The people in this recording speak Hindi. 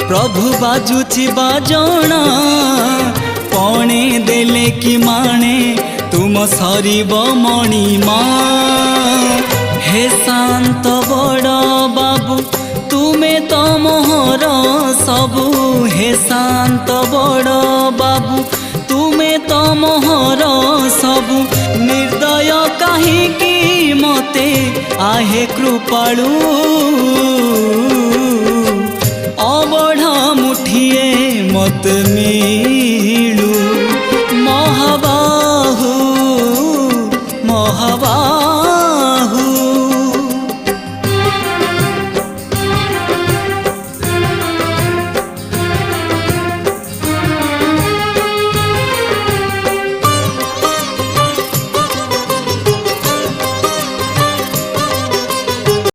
प्रभु बाजुची बाजणा पणे देले कि माणे तुम सरीब मणिमा। हे शांत बड़ बाबू तुमे तो मोहर सबू। हे शांत बड़ बाबू तुमे तो मोहर सबू। निर्दय काहीकि मते आहे कृपालु। अबढ़ा मुठिए मत मिलू।